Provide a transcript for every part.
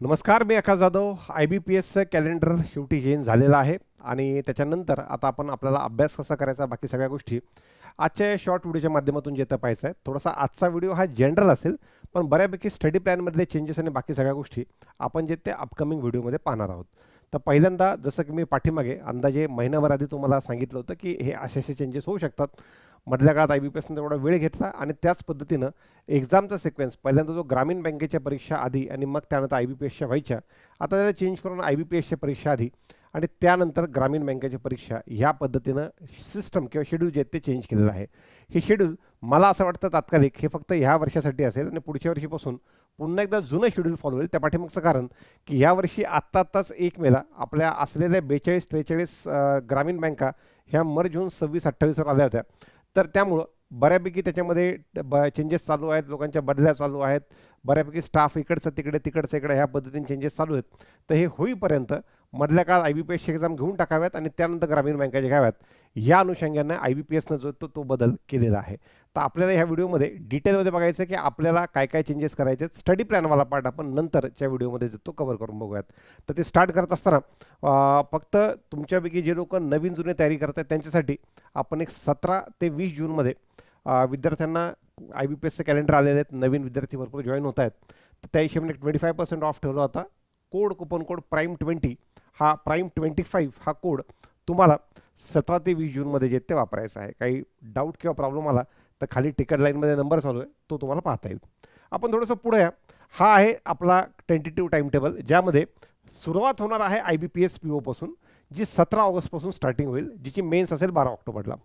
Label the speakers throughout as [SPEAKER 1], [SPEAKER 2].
[SPEAKER 1] नमस्कार, मी आकाश जाधव. IBPSचं कॅलेंडर शेवटी चेंज झालेलं आहे आणि त्याच्यानंतर आता आपण आपल्याला अभ्यास कसा करायचा बाकी सगळ्या गोष्टी आजच्या शॉर्ट व्हिडिओच्या माध्यमातून जे पाहायचं आहे. थोडासा आजचा व्हिडिओ हा जनरल असेल, पण बऱ्यापैकी स्टडी प्लॅनमधले चेंजेस आणि बाकी सगळ्या गोष्टी आपण जे ते अपकमिंग व्हिडिओमध्ये पाहणार आहोत. तर पहिल्यांदा जसं की मी पाठीमागे अंदाजे महिनाभर आधी तुम्हाला सांगितलं होतं की हे असे चेंजेस होऊ शकतात. मधल्या काळात IBPSने तेवढा वेळ घेतला आणि त्याच पद्धतीनं एक्झामचा सिक्वेन्स पहिल्यांदा जो ग्रामीण बँकेच्या परीक्षा आधी आणि मग त्यानंतर IBPSच्या व्हायच्या, आता त्याला चेंज करून IBPSच्या परीक्षा आधी आणि त्यानंतर ग्रामीण बँकेच्या परीक्षा ह्या पद्धतीनं सिस्टम किंवा शेड्यूल जे ते चेंज केलेलं आहे. हे शेड्यूल मला असं वाटतं तात्कालिक हे फक्त ह्या वर्षासाठी असेल आणि पुढच्या वर्षीपासून पुन्हा एकदा जुनं शेड्यूल फॉलो होईल. त्या पाठीमागचं कारण की ह्या वर्षी आत्ताच 1 मेला आपल्या असलेल्या 42-43 ग्रामीण बँका ह्या मर्ज होऊन 26-28 आल्या होत्या. तर त्यामुळं बऱ्यापैकी त्याच्यामध्ये चेंजेस चालू आहेत, लोकांच्या बदल्या चालू आहेत, बऱ्यापैकी स्टाफ इकडचं तिकडे तिकडचं इकडे ह्या पद्धतीने चेंजेस चालू आहेत. तर हे होईपर्यंत मधल्या काळात IBPSची एक्झाम घेऊन टाकाव्यात आणि त्यानंतर ग्रामीण बँकाच्या घ्याव्यात, या अनुषंगाने IBPSनं जो तो बदल केलेला आहे. तर आपल्याला ह्या व्हिडिओमध्ये डिटेलमध्ये बघायचं की आपल्याला काय काय चेंजेस करायचे आहेत. स्टडी प्लॅनवाला पार्ट आपण नंतरच्या व्हिडिओमध्ये तो कव्हर करून बघूयात. तर ते स्टार्ट करत असताना फक्त तुमच्यापैकी जे लोक नवीन जुने तयारी करत आहेत त्यांच्यासाठी आपण एक 17 ते 20 जूनमध्ये विद्यार्थ्यांना IBPSचं कॅलेंडर आलेले आहेत. नवीन विद्यार्थी भरपूर जॉईन होत आहेत. तर त्या हिशोबाने 25% ऑफ ठेवला होता. कुपन कोड प्राईम20 हा प्राईम25 हा कोड तुम्हाला 17 ते 20 जूनमध्ये जे ते वापरायचं आहे. काही डाऊट किंवा प्रॉब्लेम आला तर खाली तिकीट लाईनमध्ये नंबर चालू आहे, तो तुम्हाला पाहता येईल. आपण थोडंसं पुढे या. हा आहे आपला टेंटेटिव्ह टाईम टेबल, ज्यामध्ये सुरुवात होणार आहे IBPS PO पासून, जी 17 ऑगस्टपासून स्टार्टिंग होईल, जिची मेन्स असेल 12 ऑक्टोबरला.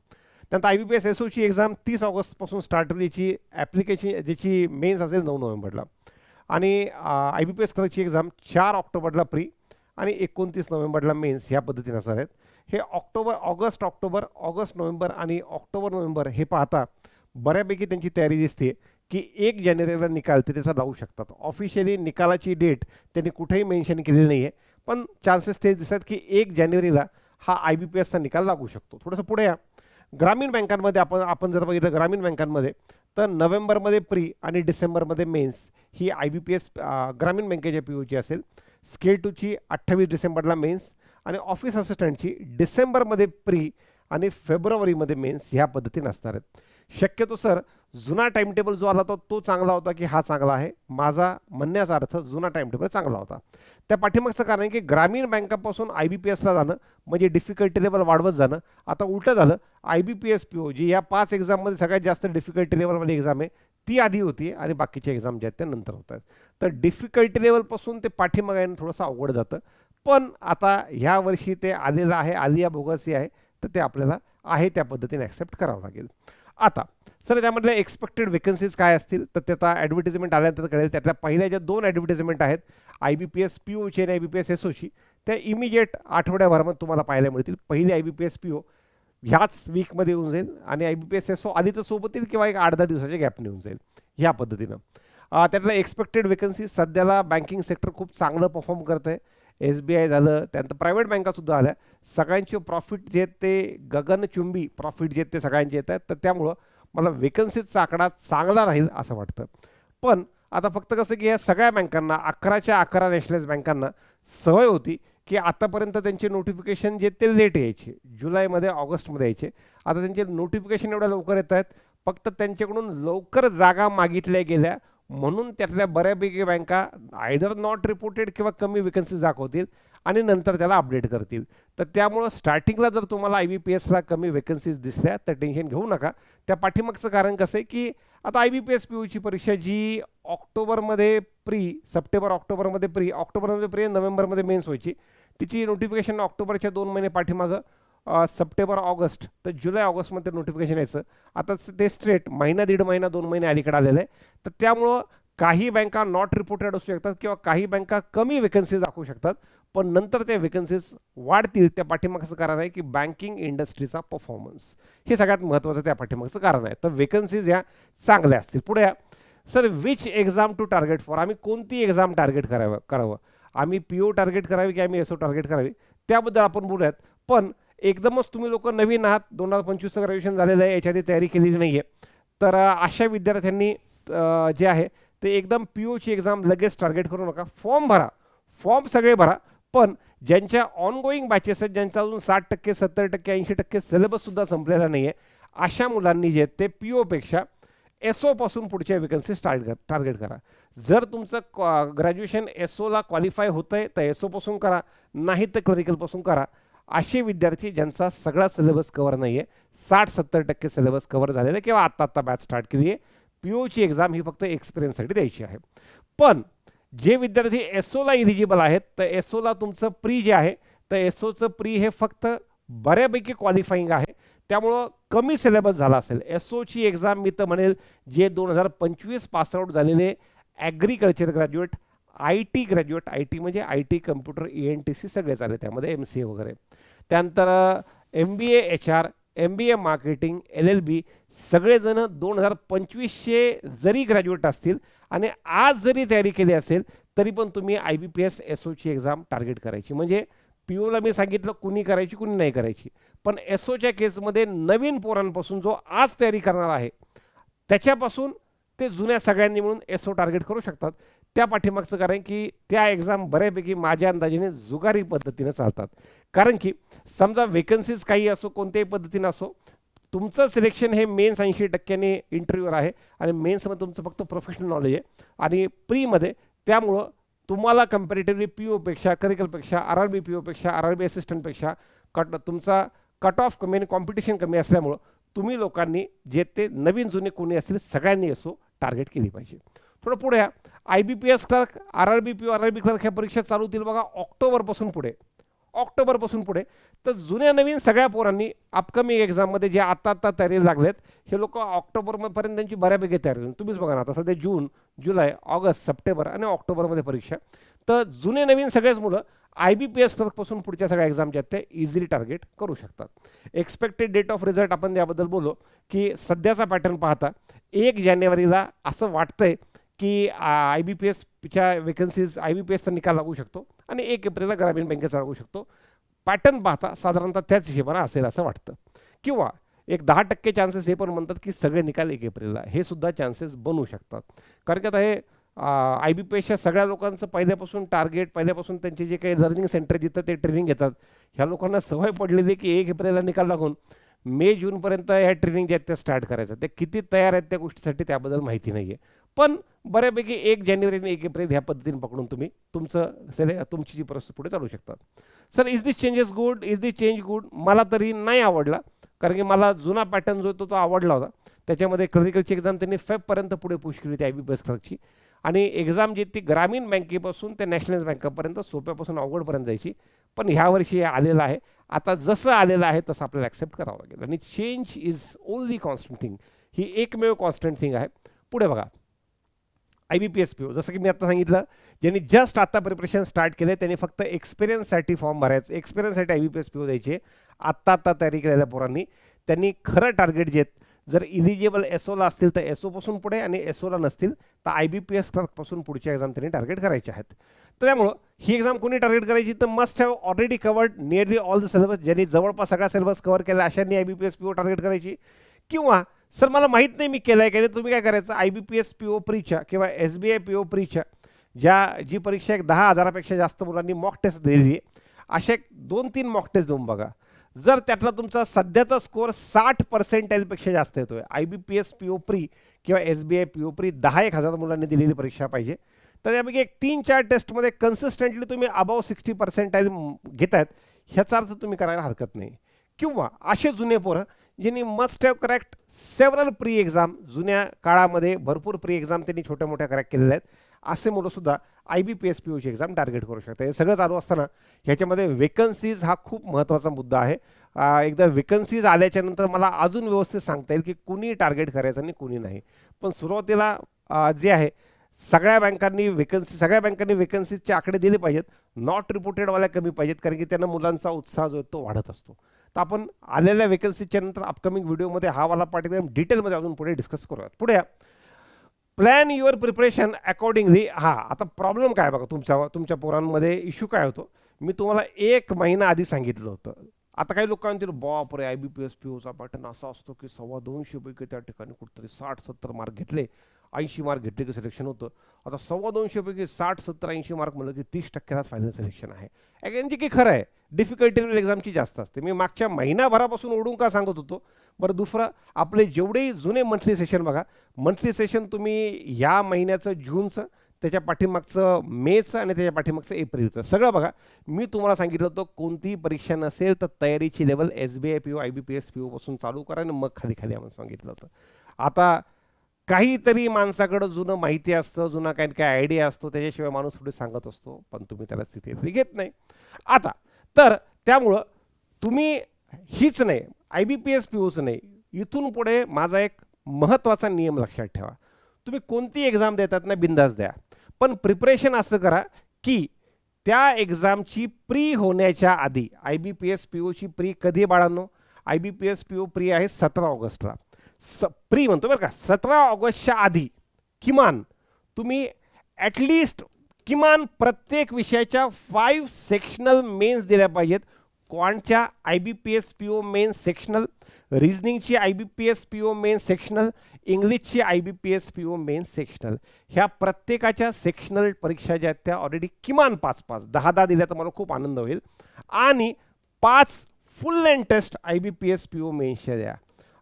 [SPEAKER 1] त्यानंतर IBPS SOची एक्झाम 30 ऑगस्टपासून स्टार्ट होईल, याची ॲप्लिकेशन ज्याची मेन्स असेल 9 नोव्हेंबरला. आणि IBPS क्लर्कची एक्झाम 4 ऑक्टोबरला प्री आणि 29 नोव्हेंबरला मेन्स ह्या पद्धतीने असणार आहेत. हे ऑगस्ट नोव्हेंबर आणि ऑक्टोबर नोव्हेंबर हे पाहता बऱ्यापैकी त्यांची तयारी दिसते की 1 जानेवारीला निकाल ते त्याचा लावू शकतात. ऑफिशियली निकालाची डेट त्यांनी कुठेही मेन्शन केलेली नाही आहे, पण चान्सेस ते दिसतात की 1 जानेवारीला हा IBPSचा निकाल लागू शकतो. थोडंसं पुढे या. ग्रामीण बँकांमध्ये आपण जर बघितलं ग्रामीण बँकांमध्ये, तर नोव्हेंबरमध्ये प्री आणि डिसेंबरमध्ये मेन्स ही IBPS ग्रामीण बँकेच्या POची असेल. स्केल 2ची 28 डिसेंबरला मेन्स आणि ऑफिस असिस्टंटची डिसेंबरमध्ये प्री आणि फेब्रुवारीमध्ये मेन्स ह्या पद्धतीने असणार आहेत. शक्यतो सर जुना टाइम टेबल जो आला तो चांगला होता की हा चांगला आहे? माझा म्हणण्याचा अर्थ जुना टाइम टेबल चांगला होता. त्या पाठीमागचं कारण आहे की ग्रामीण बँकापासून IBPSला जाणं म्हणजे डिफिकल्टी लेवल वाढवत जाणं. आता उलटं झालं, IBPS PO जी या 5 एक्झाममध्ये सगळ्यात जास्त डिफिकल्टी लेवलमध्ये एक्झाम आहे ती आधी होती आणि बाकीचे एक्झाम जे आहेत त्या नंतर होत आहेत. तर डिफिकल्टी लेवलपासून ते पाठीमागे येणं थोडंसं अवघड जातं. पण आता ह्या वर्षी ते आलेलं आहे, आलिया भोगासी आहे, तर ते आपल्याला आहे त्या पद्धतीने ॲक्सेप्ट करावं लागेल. आता सर त्यामधल्या एक्सपेक्टेड वेकन्सीज काय असतील, तर ते आता ॲडव्हर्टिजमेंट आल्यानंतर कळेल. त्यातल्या पहिल्या ज्या 2 ॲडव्हर्टिजमेंट आहेत IBPS POची आणि IBPS SOची, त्या इमिजिएट आठवड्याभरामध्ये तुम्हाला पाहायला मिळतील. पहिली IBPS PO ह्याच वीकमध्ये येऊन जाईल आणि IBPS SO आधी तर सोबत येईल किंवा एक 8-10 दिवसाच्या गॅपने येऊन जाईल ह्या पद्धतीनं. त्यातल्या एक्सपेक्टेड वेकन्सी सध्याला बँकिंग सेक्टर खूप चांगलं परफॉर्म करतं आहे. SBI झालं, त्यानंतर प्रायव्हेट बँकासुद्धा आल्या. सगळ्यांचे प्रॉफिट जे आहेत ते गगनचुंबी प्रॉफिट जे आहेत ते सगळ्यांचे येत आहेत. तर त्यामुळं मला वेकन्सीचा आकडा चांगला राहील असं वाटतं. पण आता फक्त कसं की या सगळ्या बँकांना 11च्या 11 नॅशनलाइज बँकांना सवय होती की आतापर्यंत त्यांचे नोटिफिकेशन जे ते लेट यायचे, जुलैमध्ये ऑगस्टमध्ये यायचे. आता त्यांचे नोटिफिकेशन एवढ्या लवकर येत आहेत, फक्त त्यांच्याकडून लवकर जागा मागितल्या गेल्या म्हणून त्यातल्या बऱ्यापैकी बँका आयदर नॉट रिपोर्टेड किंवा कमी वेकन्सीज दाखवतील आणि नंतर त्याला अपडेट करतील. तर त्यामुळं स्टार्टिंगला जर तुम्हाला IBPSला कमी वेकन्सीज दिसल्या तर टेन्शन घेऊ नका. त्या पाठीमागचं कारण कसं आहे की आता IBPS POची परीक्षा जी ऑक्टोबरमध्ये प्री, ऑक्टोबरमध्ये प्री, नोव्हेंबरमध्ये मेन्स व्हायची, तिची नोटिफिकेशन ऑक्टोबरच्या 2 महिने पाठीमागं सप्टेंबर ऑगस्ट तर जुलै ऑगस्टमध्ये नोटिफिकेशन यायचं. आता ते स्ट्रेट महिना, 1.5 महिना, 2 महिने अलीकडे आलेलं आहे. तर त्यामुळं काही बँका नॉट रिपोर्टेड असू शकतात किंवा काही बँका कमी वेकन्सीज दाखवू शकतात, पण नंतर त्या वेकन्सीज वाढतील. त्या पाठीमागचं कारण आहे की बँकिंग इंडस्ट्रीचा परफॉर्मन्स हे सगळ्यात महत्त्वाचं त्या पाठीमागचं कारण आहे. तर वेकन्सीज या चांगल्या असतील. पुढे या. Sir which exam to target for, आम्ही कोणती एक्झाम टार्गेट करावं? आम्ही PO टार्गेट करावी की आम्ही SO टार्गेट करावी, त्याबद्दल आपण बोलूयात. पण एकदमच तुम्ही लोक नवीन आहात, 2025चं ग्रॅज्युएशन झालेलं आहे, याच्या आधी तयारी केलेली नाही आहे, तर अशा विद्यार्थ्यांनी जे आहे ते एकदम POची एक्झाम लगेच टार्गेट करू नका. फॉर्म भरा, फॉर्म सगळे भरा, पण ज्यांच्या ऑनगोईंग बॅचेस आहेत, ज्यांचा अजून 60%, 70%, 80% सिलेबससुद्धा संपलेला नाही आहे, अशा मुलांनी जे ते पीओपेक्षा एसओपासून पुढच्या वेकन्सी टार्गेट करा. जर तुमचं ग्रॅज्युएशन एसओला क्वालिफाय होतं आहे तर एसओपासून करा, नाही तर क्लरिकलपासून करा. असे विद्यार्थी ज्यांचा सगळा सिलेबस कव्हर नाही आहे, 60-70% सिलेबस कव्हर झालेला आहे किंवा आत्ता बॅच स्टार्ट केली आहे, पीओची एक्झाम ही फक्त एक्सपिरियन्ससाठी द्यायची आहे. पण जे विद्यार्थी एसओला इलिजिबल आहेत, तर एसओला तुमचं प्री जे आहे, तर एसओचं प्री हे फक्त बऱ्यापैकी क्वालिफाईंग आहे, त्यामुळं कमी सिलेबस झाला असेल. एसओची एक्झाम मी तर म्हणेल जे 2025 पासआउट झालेले agriculture graduate, I T graduate, I T म्हणजे आय टी, कम्प्युटर, ENTC सगळेच आले त्यामध्ये, MCA वगैरे, त्यानंतर MBA HR, MBA marketing, LLB, सगळेजण 2025चे जरी ग्रॅज्युएट असतील आणि आज जरी तयारी केली असेल तरी पण तुम्ही IBPS एसओची एक्झाम टार्गेट करायची. म्हणजे पीओला मी सांगितलं कुणी करायची कुणी नाही करायची, पण एसओच्या केसमध्ये नवीन पोरांपासून जो आज तयारी करणार आहे त्याच्यापासून ते जुन्या सगळ्यांनी मिळून एसओ टार्गेट करू शकतात. त्या पाठीमागचं कारण की त्या एक्झाम बऱ्यापैकी माझ्या अंदाजाने जुगारी पद्धतीने चालतात. कारण की समजा वेकन्सीज काही असो, कोणत्याही पद्धतीनं असो, तुमचं सिलेक्शन हे मेन्स 80%ने इंटरव्ह्यूवर आहे आणि मेन्समध्ये तुमचं फक्त प्रोफेशनल नॉलेज आहे आणि प्रीमध्ये, त्यामुळं तुम्हाला कम्पॅरेटिव्हली पीओपेक्षा, करिकलपेक्षा, RRB पीओपेक्षा, RRB असिस्टंटपेक्षा तुमचा कट ऑफ कमी आणि कॉम्पिटिशन कमी असल्यामुळं तुम्ही लोकांनी जे ते नवीन जुने कोणी असतील सगळ्यांनी एसओ टार्गेट केली पाहिजे. थोडं पुढे या, IBPS clerk, RRB PO, RRB clerk ह्या परीक्षा चालू होतील बघा ऑक्टोबरपासून पुढे. तर जुन्या नवीन सगळ्या पोरांनी अपकमिंग एक्झाममध्ये जे आता तयारीला लागलेत, हे लोक ऑक्टोबरपर्यंत त्यांची बऱ्यापैकी तयारी होईल. तुम्हीच बघा ना, आता सध्या जून, जुलै, ऑगस्ट, सप्टेंबर आणि ऑक्टोबरमध्ये परीक्षा. तर जुने नवीन सगळेच मुलं IBPS क्लर्कपासून पुढच्या सगळ्या एक्झाम ज्या ते इझिली टार्गेट करू शकतात. एक्सपेक्टेड डेट ऑफ रिझल्ट आपण याबद्दल बोललो की सध्याचा पॅटर्न पाहता 1 जानेवारीला असं वाटतंय की IBPSच्या वेकन्सीज, IBPSचा निकाल लागू शकतो आणि 1 एप्रिलला ग्रामीण बँकेचा लागू शकतो. पॅटर्न पाहता साधारणतः त्याच हिशोबाने असेल असं वाटतं, किंवा एक 10% चान्सेस हे पण म्हणतात की सगळे निकाल 1 एप्रिलला, हे सुद्धा चान्सेस बनू शकतात. कारण की आता हे IBPSच्या सगळ्या लोकांचं पहिल्यापासून टार्गेट, पहिल्यापासून त्यांचे जे काही लर्निंग सेंटर जिथं ते ट्रेनिंग घेतात, ह्या लोकांना सवय पडलेली की 1 एप्रिलला निकाल लागून मे जूनपर्यंत ह्या ट्रेनिंग जे आहेत ते स्टार्ट करायचं. ते किती तयार आहेत त्या गोष्टीसाठी त्याबद्दल माहिती नाही आहे, पण बऱ्यापैकी 1 जानेवारी आणि 1 एप्रिल ह्या पद्धतीने पकडून तुम्ही तुमची जी प्रोसेस पुढे चालू शकतात. Sir, is this changes good, is this change good? मला तरी नाही आवडला, कारण की मला जुना पॅटर्न जो तो आवडला होता. त्याच्यामध्ये क्लरिकलची एक्झाम त्यांनी फेबपर्यंत पुढे पुश केली होती IBPS क्लर्कची, आणि एक्झाम जी ती ग्रामीण बँकेपासून ते नॅशनल बँकेपर्यंत सोप्यापासून अवघडपर्यंत जायची. पण ह्या वर्षी आलेलं आहे, आता जसं आलेलं आहे तसं आपल्याला ॲक्सेप्ट करावं लागेल. आणि change is only constant thing, ही एकमेव कॉन्स्टंट थिंग आहे. पुढे बघा, IBPS पीओ, जसं की मी आता सांगितलं, ज्यांनी जस्ट आता प्रिपरेशन स्टार्ट केले त्यांनी फक्त एक्सपिरियन्ससाठी फॉर्म भरायचं, एक्सपिरियन्ससाठी IBPS पीओ द्यायचे. आत्ता तयारी केलेल्या पोरांनी त्यांनी खरं टार्गेट जे जर इलिजिबल एसओला असतील तर एसओपासून पुढे, आणि एसओला नसतील तर IBPS क्लर्कपासून पुढच्या एक्झाम त्यांनी टार्गेट करायचे आहेत. तर त्यामुळं ही एक्झाम कोणी टार्गेट करायची तर must have already covered nearly all the syllabus, ज्यांनी जवळपास सगळा सिलेबस कव्हर केला अशांनी IBPS पीओ टार्गेट करायची. किंवा सर मला माहीत नाही मी केलं आहे का नाही, तुम्ही काय करायचं, IBPS पीओ प्रीच्या किंवा SBI पीओ प्रीच्या जी परीक्षा एक 10,000पेक्षा जास्त मुलांनी मॉक टेस्ट दिलेली आहे, अशा 2-3 मॉक टेस्ट देऊन बघा. जर त्यातला तुमचा सध्याचा स्कोअर 60% जास्त येतोय, IBPS पीओ प्री किंवा SBI पीओ प्री 10,000 मुलांनी दिलेली परीक्षा पाहिजे, तर त्यापैकी एक 3-4 टेस्टमध्ये कन्सिस्टंटली तुम्ही अबाव 60% घेत आहेत, ह्याचा अर्थ तुम्ही करायला हरकत नाही. किंवा असे जुने पोरं ज्यांनी must have cracked several pre exam, जुन्या काळामध्ये भरपूर प्री एक्झाम त्यांनी छोट्या मोठ्या क्रॅक केलेल्या आहेत, असे मुलंसुद्धा IBPS पीओची एक्झाम टार्गेट करू शकतात. हे सगळं चालू असताना ह्याच्यामध्ये वेकन्सीज हा खूप महत्त्वाचा मुद्दा आहे. एकदा वेकन्सीज आल्याच्या नंतर मला अजून व्यवस्थित सांगता येईल की कुणी टार्गेट करायचं आणि कुणी नाही. पण सुरुवातीला जे आहे सगळ्या बँकांनी वेकन्सीजचे आकडे दिले पाहिजेत, नॉट रिपोर्टेडवाल्या कमी पाहिजेत, कारण की त्यांना मुलांचा उत्साह जो आहे तो वाढत असतो. तर आपण आलेल्या वेकन्सीच्या नंतर अपकमिंग व्हिडिओमध्ये हा वाला पार्ट एकदम डिटेलमध्ये अजून पुढे डिस्कस करूयात. पुढे प्लॅन युअर प्रिपरेशन अकॉर्डिंगली. आता प्रॉब्लेम काय बघा, तुमच्या पोरांमध्ये इश्यू काय होतो, मी तुम्हाला 1 महिना आधी सांगितलं होतं. आता काही लोकांनी बाप रे IBPS पीओचा पॅटर्न असा असतो की 225 पैकी त्या ठिकाणी कुठेतरी 60-70 मार्क घेतले 80 मार्क घेतले की सिलेक्शन होतं. आता 225 पैकी 60 70 80 मार्क म्हणलं की 30%लाच फायनल सिलेक्शन आहे. अगेन जे की खरं आहे, डिफिकल्टी एक्झामची जास्त असते. मी मागच्या महिनाभरापासून ओढून का सांगत होतो. बरं दुसरं, आपले जेवढे जुने मंथली सेशन बघा, मंथली सेशन तुम्ही या महिन्याचं जूनचं, त्याच्या पाठीमागचं मेचं आणि त्याच्या पाठीमागचं एप्रिलचं सगळं बघा. मी तुम्हाला सांगितलं होतं कोणतीही परीक्षा नसेल तर तयारीची level SBI PO IBPS PO पासून चालू करा आणि मग खाली खाली आम्हाला सांगितलं होतं. आता काहीतरी माणसाकडं जुनं माहिती असतं, जुना काही काही आयडिया असतो, त्याच्याशिवाय माणूस थोडी सांगत असतो, पण तुम्ही त्याला सिरियसली घेत नाही. आता तर त्यामुळं तुम्ही हीच नाही, IBPS POच नाही, इथून पुढे माझा एक महत्त्वाचा नियम लक्षात ठेवा. तुम्ही कोणती एक्झाम देतात ना, बिंदास द्या, पण प्रिपरेशन असं करा की त्या एक्झामची प्री होण्याच्या आधी. IBPS POची प्री कधी बाळांनो? IBPS PO प्री आहे 17 ऑगस्टला. प्री म्हणतो बरं का, 17 ऑगस्टच्या आधी किमान तुम्ही ॲटलिस्ट किमान प्रत्येक विषयाच्या 5 सेक्शनल मेन्स दिल्या पाहिजेत. क्वांटच्या IBPS PO मेन्स सेक्शनल, रिझनिंगची IBPS PO मेन्स सेक्शनल, इंग्लिशची IBPS PO मेन्स सेक्शनल. ह्या प्रत्येकाच्या सेक्शनल परीक्षा ज्या आहेत त्या ऑलरेडी किमान 5-5 10-10 दिल्या तर मला खूप आनंद होईल. आणि 5 full length test IBPS PO मेन्सच्या द्या.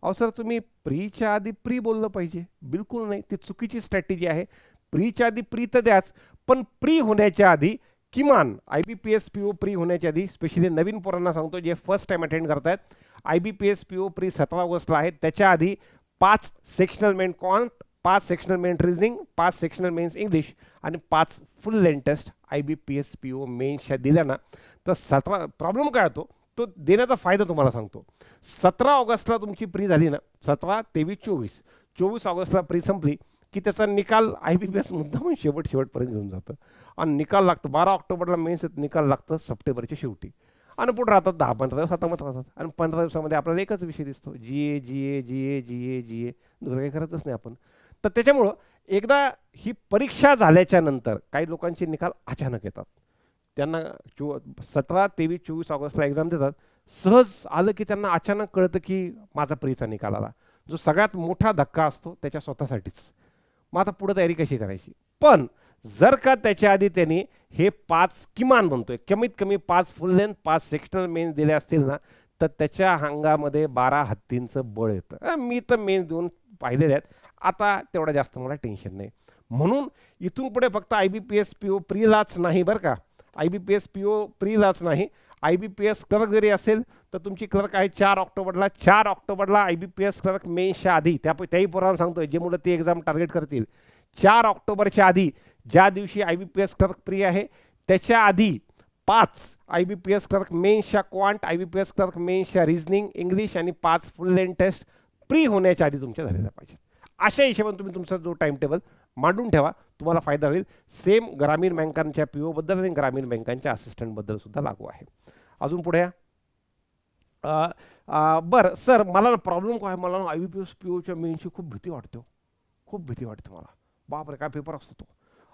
[SPEAKER 1] अहो सर, तुम्ही प्रीच्या आधी प्री बोललं पाहिजे? बिलकुल नाही, ती चुकीची स्ट्रॅटेजी आहे. प्रीच्या आधी प्री तर द्याच, पण प्री होण्याच्या आधी किमान IBPS PO प्री होण्याच्या आधी, स्पेशली नवीन पोरांना सांगतो जे फर्स्ट टाइम अटेंड करतायत, IBPS PO प्री 17 ऑगस्टला आहे. त्याच्या आधी 5 sectional main quant, 5 sectional main reasoning, 5 sectional mains English आणि 5 full length test IBPS PO मेन्सच्या दिल्या ना तर 17. प्रॉब्लेम काय होतो तो देण्याचा फायदा तुम्हाला सांगतो. 17 ऑगस्टला तुमची प्री झाली ना, 17, 23, 24 ऑगस्टला प्री संपली की त्याचा निकाल IBPS मुद्दामून शेवटपर्यंत घेऊन जातं आणि निकाल लागतं 12 ऑक्टोबरला मेन्स, निकाल लागतं सप्टेंबरच्या शेवटी आणि पुढे राहतात 10-15 दिवस हातामत राहतात आणि 15 दिवसामध्ये आपल्याला एकच विषय दिसतो, GA. दुसरं काही करतच नाही आपण. तर त्याच्यामुळं एकदा ही परीक्षा झाल्याच्या नंतर काही लोकांचे निकाल अचानक येतात. त्यांना 17, 23, 24 ऑगस्टला एक्झाम देतात, सहज आलं की त्यांना अचानक कळतं की माझा प्रीचा निकाल आला. जो सगळ्यात मोठा धक्का असतो त्याच्या स्वतःसाठीच. मग आता पुढे तयारी कशी करायची? पण जर का त्याच्या आधी त्यांनी हे 5 किमान म्हणतोय, कमीत कमी 5 फुल लेंथ, 5 सेक्शनल मेन्स दिले असतील ना तर त्याच्या अंगामध्ये 12 हत्तींचं बळ येतं. मी तर मेन्स देऊन पाहिलेले आहेत, आता तेवढं जास्त मला टेन्शन नाही. म्हणून इथून पुढे फक्त IBPS PO प्रीलाच नाही बरं का, IBPS PO प्रीलाच नाही, IBPS क्लर्क जरी असेल तर तुमची क्लर्क आहे 4 ऑक्टोबरला. 4 ऑक्टोबरला IBPS क्लर्क मेन्सच्या आधी, त्याही पोरांना सांगतोय जे मुलं ती एक्झाम टार्गेट करतील, 4 ऑक्टोबरच्या आधी ज्या दिवशी IBPS क्लर्क प्री आहे त्याच्या आधी 5 IBPS क्लर्क मेन्सच्या क्वांट, IBPS क्लर्क मेन्सच्या रिझनिंग, इंग्लिश आणि 5 फुल लेंथ टेस्ट प्री होण्याच्या आधी तुमच्या झालेल्या पाहिजेत. अशा हिशोबाने तुम्ही तुमचा जो टाइम टेबल मांडून ठेवा, तुम्हाला फायदा होईल. सेम ग्रामीण बँकांच्या PO बद्दल आणि ग्रामीण बँकांच्या असिस्टंटबद्दल सुद्धा लागू आहे. अजून पुढे या. बरं सर, मला ना प्रॉब्लेम काय, मला ना IBPS POच्या मेन्सची खूप भीती वाटते. खूप भीती वाटते मला. बापरे, काय पेपर असतो तो.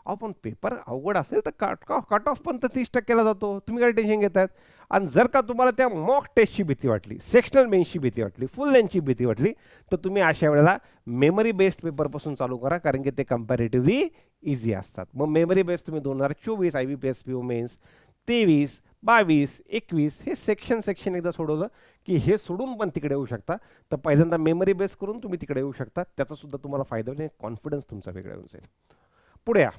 [SPEAKER 1] अहो पण पेपर अवघड असेल तर कट ऑफ पण तर 30%ला जातो. तुम्ही काय टेन्शन घेतायत? आणि जर का तुम्हाला त्या मॉक टेस्टची भीती वाटली, सेक्शनल मेन्सची भीती वाटली, फुल लेंथची भीती वाटली, तर तुम्ही अशा वेळेला मेमरी बेस्ड पेपरपासून चालू करा, कारण की ते कम्पॅरेटिव्हली इझी असतात. मग मेमरी बेस्ड तुम्ही 2024 IBPS PO मेन्स, 23, 22, 21 हे सेक्शन एकदा सोडवलं की हे सोडून पण तिकडे येऊ शकता. तर पहिल्यांदा मेमरी बेस करून तुम्ही तिकडे येऊ शकता, त्याचा सुद्धा तुम्हाला फायदा होईल, कॉन्फिडन्स तुमचा वेगळा होऊन जाईल. पुढे या.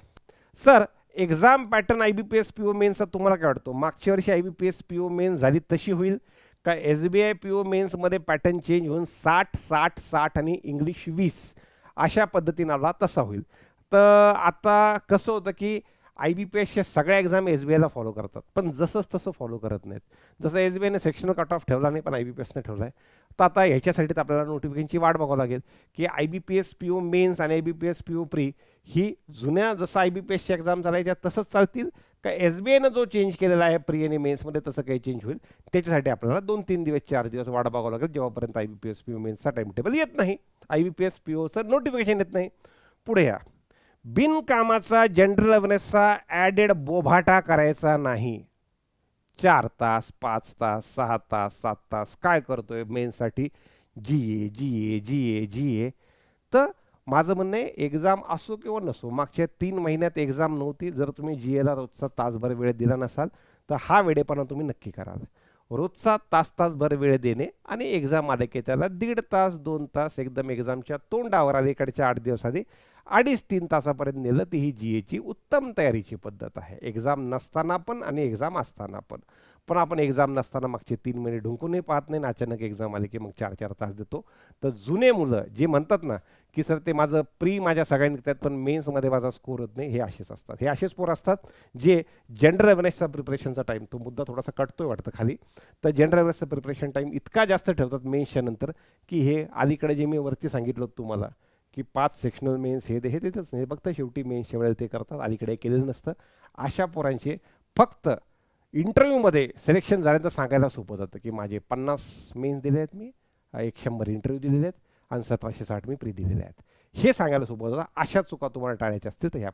[SPEAKER 1] Sir, exam pattern IBPS PO मेन्सचा तुम्हाला काय वाटतो? मागच्या वर्षी IBPS PO मेन्स झाली तशी होईल का SBI PO मेन्समध्ये पॅटर्न चेंज होऊन 60 आणि इंग्लिश 20 अशा पद्धतीने आला तसा होईल? तर आता कसं होतं की IBPSच्या सगळ्या एक्झाम SBIला फॉलो करतात, पण जसंच तसं फॉलो करत नाहीत. जसं SBIने सेक्शनल कट ऑफ ठेवला नाही, पण IBPSने ठेवला आहे. तर आता ह्याच्यासाठी आपल्याला नोटिफिकेशनची वाट बघावं लागेल की IBPS PO मेन्स आणि IBPS PO प्री ही जुन्या जसं IBPSच्या एक्झाम चालायच्या तसंच चालतील का SBIनं जो चेंज केलेला आहे प्री आणि मेन्समध्ये तसं काही चेंज होईल? त्याच्यासाठी आपल्याला 2-3 दिवस 4 दिवस वाट बघावं लागेल, जेव्हापर्यंत IBPS PO मेन्सचा टाइम टेबल येत नाही, IBPS POचं नोटिफिकेशन येत नाही. पुढे या. बिनकामाचा जनरल अवेअरनेसचा ॲडेड बोभाटा करायचा नाही. 4 तास, 5 तास, 6 तास, 7 तास काय करतोय मेन्ससाठी? GA. तर माझं म्हणणं आहे एक्झाम असो किंवा नसो, मागच्या 3 महिन्यात एक्झाम नव्हती, जर तुम्ही जीएला रोजचा तासभर वेळ दिला नसाल तर हा वेडेपणा तुम्ही नक्की कराल. रोजचा तासभर वेळ देणे आणि एक्झाम आले की त्याला 1.5 तास 2 तास एकदम एक्झामच्या तोंडावर आले इकडच्या 8 दिवस आधी 2.5 3 तासापर्यंत नेलं, ती ही जीएची उत्तम तयारीची पद्धत आहे. एक्झाम नसताना पण आणि एक्झाम असताना पण. पण आपण एक्झाम नसताना मागचे 3 महिने ढुंकूनही पाहत नाही, अचानक एक्झाम आली की मग 4 तास देतो. तर जुने मुलं जे म्हणतात ना की सर ते माझं माझ्या सगळ्यांनी निघतात पण मेन्समध्ये माझा स्कोर होत नाही, हे असेच असतात. हे असेच पोर असतात जे जनरल अवेअरनेसचा प्रिपरेशनचा टाईम, तो मुद्दा थोडासा कटतोय वाटतं खाली, तर जनरल अवेअरनेसचा प्रिपरेशन टाईम इतका जास्त ठेवतात मेन्सच्या नंतर की हे अलीकडे जे मी वरती सांगितलं तुम्हाला की 5 सेक्शनल मेन्स हे देतच नाही, फक्त शेवटी मेन्सच्या वेळेला ते करतात, अलीकडे केलेलं नसतं. अशा पोरांचे फक्त इंटरव्ह्यूमध्ये सिलेक्शन झाल्यानंतर सांगायला सोपं जातं की माझे 50 मेन्स दिले आहेत, मी 100 इंटरव्ह्यू दिलेले आहेत आणि 1760 मी प्री दिलेले आहेत, हे सांगायला सोपं जातं. अशा चुका तुम्हाला टाळायच्या असतील तर ह्या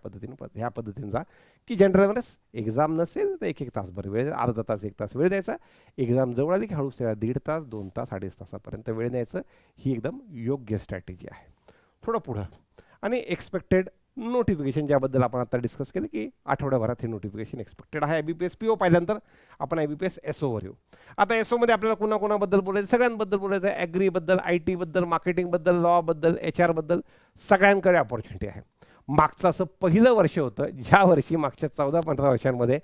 [SPEAKER 1] पद्धतीने जा की जनरल अवेअरनेस एक्झाम नसेल तर 1-1 तासभर वेळ, अर्धा तास 1 तास वेळ द्यायचा. एक्झाम जवळ आली की हळूच 1.5 तास 2 तास 2.5 तासापर्यंत वेळ द्यायचं. ही एकदम योग्य स्ट्रॅटेजी आहे. थोडं पुढं आणि एक्सपेक्टेड नोटिफिकेशन, ज्याबद्दल आपण आता डिस्कस केलं की आठवड्याभरात हे नोटिफिकेशन एक्सपेक्टेड आहे. IBPS PO पाहिल्यानंतर आपण IBPS SOवर येऊ. आता SOमध्ये आपल्याला कुणाकुणाबद्दल बोलायचं, सगळ्यांबद्दल बोलायचं आहे. ॲग्रीबद्दल, IT बद्दल, मार्केटिंगबद्दल, लॉबद्दल, HR बद्दल, सगळ्यांकडे अपॉर्च्युनिटी आहे. मागचं असं पहिलं वर्ष होतं ज्या वर्षी मागच्या 14-15 वर्षांमध्ये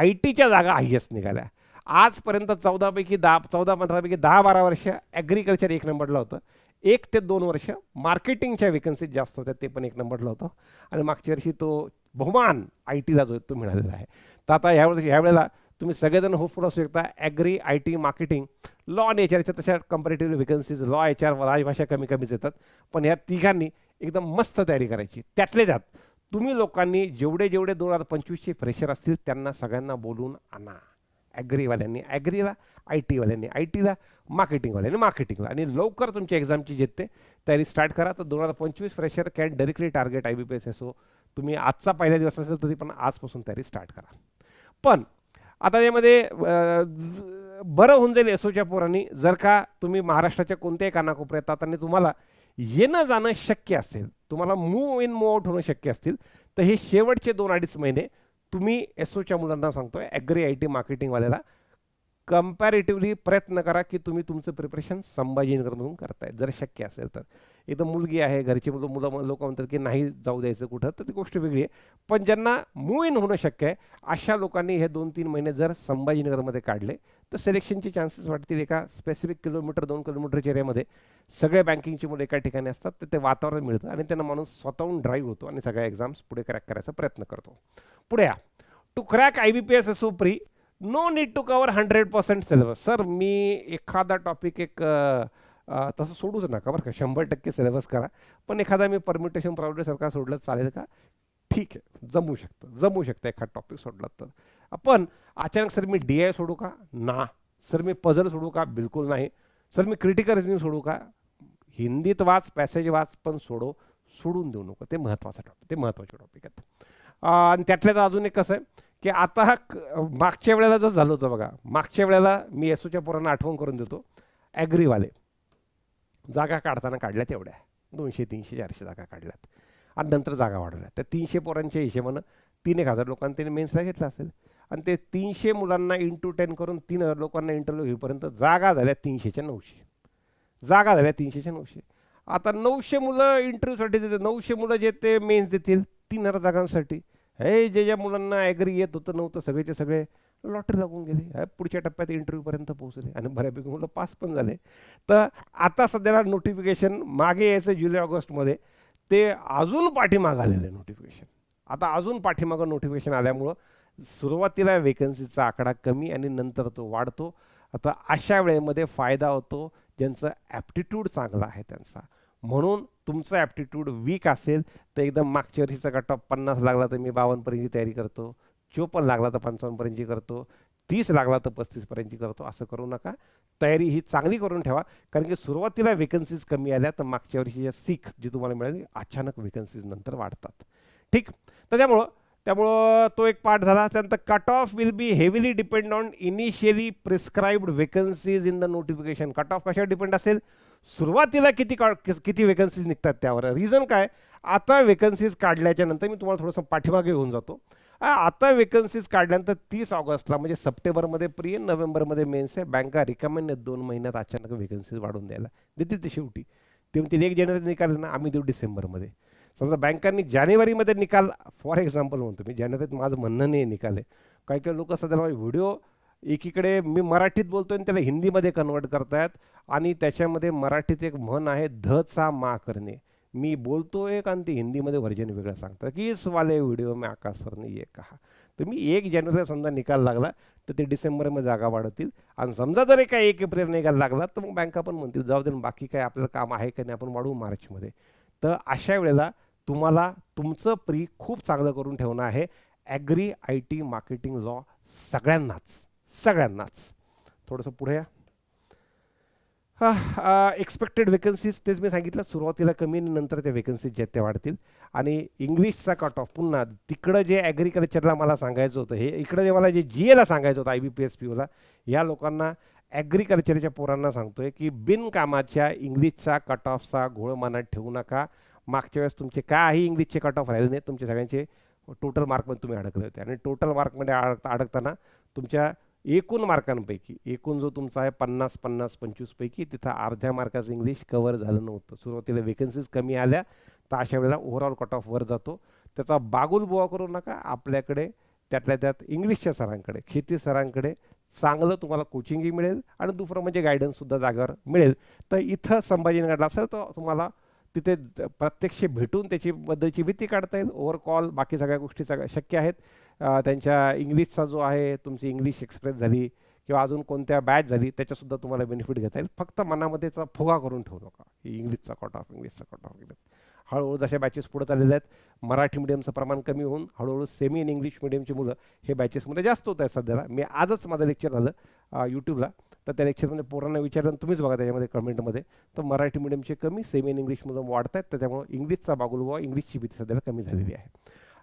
[SPEAKER 1] ITच्या जागा हायेस्ट निघाल्या. आजपर्यंत 14-15पैकी 10-12 वर्ष ॲग्रिकल्चर 1 नंबरला होतं, 1 ते 2 वर्ष मार्केटिंगच्या वेकन्सीज जास्त होत्या, ते पण 1 नंबरला होतं. आणि मागच्या वर्षी तो बहुमान ITला जो तो मिळालेला आहे. तर आता ह्यावेळेला तुम्ही सगळेजण होपफुल असू शकता. ॲग्री, IT, मार्केटिंग, लॉ आणि HRच्या तशा कंपॅरेटिव्ह वेकन्सीज, लॉ HR राजभाषा कमीच येतात, पण ह्या तिघांनी एकदम मस्त तयारी करायची. त्यातले त्यात तुम्ही लोकांनी जेवढे 2025चे फ्रेशर असतील त्यांना सगळ्यांना बोलून आणा. ॲग्रीवाल्यांनी ॲग्रीला, ITवाल्यांनी ITला, मार्केटिंगवाल्यांनी मार्केटिंगला, आणि लवकर तुमच्या एक्झामची जिथे तयारी स्टार्ट करा. तर 2025 fresher can directly target IBPS SO. तुम्ही आजचा पहिला दिवस असेल तरी पण आजपासून तयारी स्टार्ट करा. पण आता यामध्ये बरं होऊन जाईल SOच्या पोरांनी जर का तुम्ही महाराष्ट्राच्या कोणत्याही कानाकोपऱ्यात येतात आणि तुम्हाला येणं जाणं शक्य असेल, तुम्हाला मूव्ह इन मूव्ह आउट होणं शक्य असतील, तर हे शेवटचे 2-2.5 महिने तुम्ही SOच्या मुलांना सांगतोय, ॲग्री, IT, मार्केटिंगवाल्याला कंपॅरेटिव्हली प्रयत्न करा की तुम्ही तुमचं प्रिपरेशन संभाजीनगरमधून करताय, जर शक्य असेल तर. एकदम मुलगी आहे, घरची मुलं लोक म्हणतात की नाही जाऊ द्यायचं कुठं, तर ती गोष्ट वेगळी आहे. पण ज्यांना मूव्ह इन होणं शक्य आहे अशा लोकांनी हे 2-3 महिने जर संभाजीनगरमध्ये काढले तर सिलेक्शनचे चान्सेस वाढतील. एका स्पेसिफिक 2 किलोमीटरच्या एरियामध्ये सगळे बँकिंगची मुलं एका ठिकाणी असतात, तर ते वातावरण मिळतं आणि त्यांना माणूस स्वतःहून ड्राईव्ह होतो आणि सगळ्या एक्झाम्स पुढे क्रॅक करायचा प्रयत्न करतो. पुढे या. To crack IBPS SO pre, no need to cover 100% syllabus. Sir मी एखादा टॉपिक तसं सोडूच नका बरं का, 100% सिलेबस करा, पण एखादा मी परम्युटेशन सारखा सोडलं चालेल का? ठीक आहे, जमू शकतं एखादा टॉपिक सोडला तर. पण अचानक सर मी DI सोडू का? ना. सर मी पझल सोडू का? बिलकुल नाही. सर मी क्रिटिकल रिजनिंग सोडू का? हिंदीत वाच, पॅसेज वाच, पण सोडून देऊ नको. ते महत्त्वाचे टॉपिक आहेत. आणि त्यातल्यात अजून एक कसं आहे की आता मागच्या वेळेला जर झालं होतं बघा, मागच्या वेळेला मी SOच्या पोरांना आठवण करून देतो, ॲग्रीवाले जागा काढताना काढल्या तेवढ्या 200, 300, 400 जागा काढल्यात आणि नंतर जागा वाढवल्या. त्या 300 पोरांच्या हिशेबानं 3-1000 लोकांनी त्यांनी मेन्सला घेतला असेल आणि ते 300 मुलांना इंटू 10 करून 3000 लोकांना इंटरव्ह्यू घेईपर्यंत जागा झाल्या 300च्या 900. आता 900 मुलं इंटरव्ह्यूसाठी देतात, 900 मुलं जे ते मेन्स देतील 3000 जागांसाठी. हे ज्या मुलांना ॲग्री येत नव्हतं सगळेचे सगळे लॉटरी लागून गेले, पुढच्या टप्प्यात इंटरव्ह्यूपर्यंत पोहोचले आणि बऱ्यापैकी मुलं पास पण झाले. तर आता सध्याला नोटिफिकेशन मागे यायचं जुलै-ऑगस्टमध्ये, ते अजून पाठीमागं आलेलं आहे नोटिफिकेशन. आता अजून पाठीमागं नोटिफिकेशन आल्यामुळं सुरुवातीला वेकन्सीचा आकडा कमी आणि नंतर तो वाढतो. आता अशा वेळेमध्ये फायदा होतो ज्यांचं ॲप्टिट्यूड चांगला आहे त्यांचा. म्हणून तुमचं ॲप्टिट्यूड वीक असेल तर एकदम मागच्या वर्षीचा कट ऑफ 50 लागला तर मी 52पर्यंतची तयारी करतो, 54 लागला तर 55पर्यंतची करतो, 30 लागला तर 35पर्यंतची करतो, असं करू नका. तयारी ही चांगली करून ठेवा, कारण की सुरुवातीला वेकन्सीज कमी आल्या तर मागच्या वर्षीच्या सीख जी तुम्हाला मिळाली अचानक वेकन्सीज नंतर वाढतात. ठीक. तर त्यामुळं तो एक पार्ट झाला. त्यानंतर cut off will be heavily depend on initially prescribed vacancies in the notification. Cut off कशावर डिपेंड असेल? सुरुवातीला किती वेकन्सीज निघतात त्यावर रिझन काय. आता वेकन्सीज काढल्याच्या नंतर मी तुम्हाला थोडंसं पाठीमागे घेऊन जातो. आता वेकन्सीज काढल्यानंतर 30 ऑगस्टला म्हणजे सप्टेंबरमध्ये प्री नोव्हेंबरमध्ये मेन्स आहे. बँका रिकमेंड 2 महिन्यात अचानक वेकन्सीज वाढवून द्यायला देतील. ते शेवटी ते म्हणतील 1 जानेवारी निकाल ना, आम्ही देऊ डिसेंबरमध्ये. समजा बँकांनी जानेवारीमध्ये निकाल, फॉर एक्झाम्पल म्हणतो मी, जानेवारीत माझं म्हणणं नाही निकाल आहे. काही काही लोक सध्या व्हिडिओ एकीकडे मी मराठीत बोलतोय आणि त्याला हिंदीमध्ये कन्वर्ट करतायत आणि त्याच्यामध्ये मराठीत एक म्हण आहे धचा मा करणे. मी बोलतो एक आणि ते हिंदीमध्ये व्हर्जन वेगळं सांगतं की इस वाले व्हिडिओ में आकाश सरने ये कहा. तर मी 1 जानेवारीला समजा निकाल लागला तर ते डिसेंबरमध्ये जागा वाढवतील. आणि समजा जर एका 1 एप्रिल निकाल लागला तर मग बँका पण म्हणतील जाऊ दे बाकी काय आपल्याला काम आहे का नाही, आपण वाढवू मार्चमध्ये. तर अशा वेळेला तुम्हाला तुमचं प्री खूप चांगलं करून ठेवणं आहे. Agri I T marketing law सगळ्यांनाच. थोडंसं पुढे या. एक्सपेक्टेड वेकन्सीज तेच मी सांगितलं, सुरुवातीला कमी नंतर त्या वेकन्सीज जे त्या वाढतील. आणि इंग्लिशचा कट ऑफ पुन्हा तिकडं जे ॲग्रिकल्चरला मला सांगायचं होतं, हे इकडं जे मला जे जी एला सांगायचं होतं IBPS POला, या लोकांना ॲग्रिकल्चरच्या पोरांना सांगतोय की बिनकामाच्या इंग्लिशचा कट ऑफचा घोळ मनात ठेवू नका. मागच्या वेळेस तुमचे काही इंग्लिशचे कट ऑफ राहिले नाही, तुमचे सगळ्यांचे टोटल मार्कमध्ये तुम्ही अडकले होते. आणि टोटल मार्कमध्ये अडकताना तुमच्या एकूण मार्कांपैकी एकूण जो तुमचा आहे 50-50-25 पैकी तिथं अर्ध्या मार्काचं इंग्लिश कव्हर झालं नव्हतं. सुरुवातीला वेकन्सीज कमी आल्या तर अशा वेळेला ओव्हरऑल कट ऑफ वर जातो. त्याचा बागुलबुवा करू नका. आपल्याकडे त्यातल्या त्यात इंग्लिशच्या सरांकडे, खेती सरांकडे चांगलं तुम्हाला कोचिंगही मिळेल आणि दुसरं म्हणजे गायडन्ससुद्धा जागेवर मिळेल. तर इथं संभाजीनगरला असेल तर तुम्हाला तिथे प्रत्यक्ष भेटून त्याची बद्दलची भीती काढता येईल. ओव्हर कॉल बाकी सगळ्या गोष्टी शक्य आहेत. त्यांच्या इंग्लिशचा जो आहे तुमची इंग्लिश एक्सप्रेस झाली किंवा अजून कोणत्या बॅच झाली त्याच्यासुद्धा तुम्हाला बेनिफिट घेता येईल. फक्त मनामध्ये त्याचा फुगा करून ठेवू नका की इंग्लिशचा कट ऑफ इंग्लिश. हळूहळू जशा बॅचेस पुढे चाललेल्या आहेत, मराठी मिडियमचं प्रमाण कमी होऊन हळूहळू सेमी इन इंग्लिश मिडियमची मुलं हे बॅचेसमध्ये जास्त होत आहेत सध्याला. मी आजच माझं लेक्चर झालं यूट्यूबला, तर त्या लेक्चरमध्ये पोरांना विचारलं तुम्हीच बघा त्याच्यामध्ये कमेंटमध्ये, तर मराठी मिडियमचे कमी सेमी इन इंग्लिश मुलं वाढत आहेत. त्याच्यामुळे इंग्लिशचा बागुलबुवा, इंग्लिशची भीती सध्याला कमी झालेली आहे.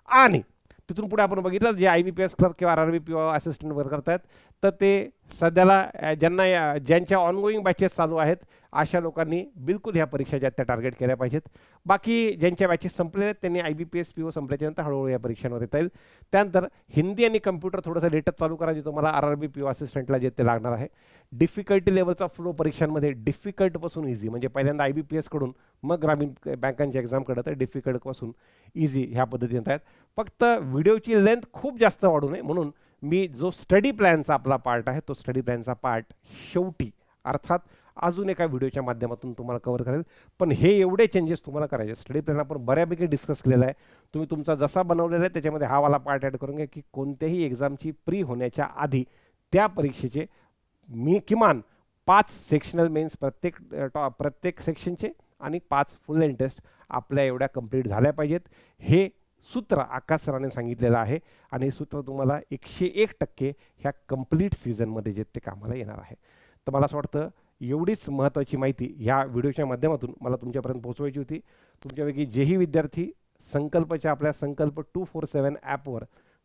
[SPEAKER 1] आणि तिथून पुढे आपण बघितलं जे IBPS क्लर्क किंवा RRB किंवा असिस्टंट वर्क करतात तर ते सध्याला ज्यांच्या ऑनगोईंग बॅचेस चालू आहेत अशा लोकांनी बिलकुल ह्या परीक्षा ज्या त्या टार्गेट केल्या पाहिजेत. बाकी ज्यांच्या बॅचेस संपले आहेत त्यांनी IBPS PO संपल्याच्यानंतर हळूहळू या परीक्षांवर येता येईल. त्यानंतर हिंदी आणि कम्प्युटर थोडंसं लेटच चालू करा, जे तुम्हाला RRB PO असिस्टंटला जे ते लागणार आहे. डिफिकल्टी लेवलचा फ्लो परीक्षांमध्ये डिफिकल्टपासून इझी, म्हणजे पहिल्यांदा IBPS कडून मग ग्रामीण बँकांच्या एक्झामकडं, तर डिफिकल्टपासून इझी ह्या पद्धतीने आहेत. फक्त व्हिडिओची लेंथ खूप जास्त वाढू नये म्हणून मी जो स्टडी प्लॅनचा आपला पार्ट आहे तो स्टडी प्लॅनचा पार्ट शेवटी अर्थात अजून एका व्हिडिओच्या माध्यमातून तुम्हाला कव्हर करेल. पण हे एवढे चेंजेस तुम्हाला करायचे. स्टडी प्लॅन आपण बऱ्यापैकी डिस्कस केलेला आहे. तुम्ही तुमचा जसा बनवलेला आहे त्याच्यामध्ये हा वाला पार्ट ॲड करून घ्या की कोणत्याही एक्झामची प्री होण्याच्या आधी त्या परीक्षेचे मी किमान 5 सेक्शनल मेन्स प्रत्येक सेक्शनचे आणि 5 फुल लेंथ टेस्ट आपल्या एवढ्या कंप्लीट झाल्या पाहिजेत. हे सूत्र आकाश सरांनी सांगितलेलं आहे आणि हे सूत्र तुम्हाला 101% ह्या कंप्लीट सीझनमध्ये जे ते कामाला येणार आहे. तर मला असं वाटतं एवढीच महत्त्वाची माहिती ह्या व्हिडिओच्या माध्यमातून मला तुमच्यापर्यंत पोहोचवायची होती. तुमच्यापैकी जेही विद्यार्थी संकल्पच्या आपल्या संकल्प 247 ॲपवर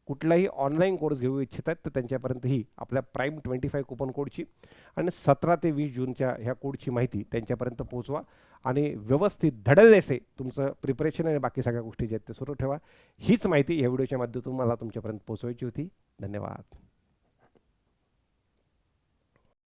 [SPEAKER 1] कुठलाही ऑनलाईन कोर्स घेऊ इच्छित आहेत तर त्यांच्यापर्यंतही आपल्या प्राईम 25 कुपन कोडची आणि 17 ते 20 जूनच्या ह्या कोडची माहिती त्यांच्यापर्यंत पोहोचवा आणि व्यवस्थित धडल्लेसे तुमचं प्रिपरेशन आणि बाकी सगळ्या गोष्टी जे आहेत ते सुरू ठेवा. हीच माहिती या व्हिडिओच्या माध्यमातून मला तुमच्यापर्यंत पोहोचवायची होती. धन्यवाद.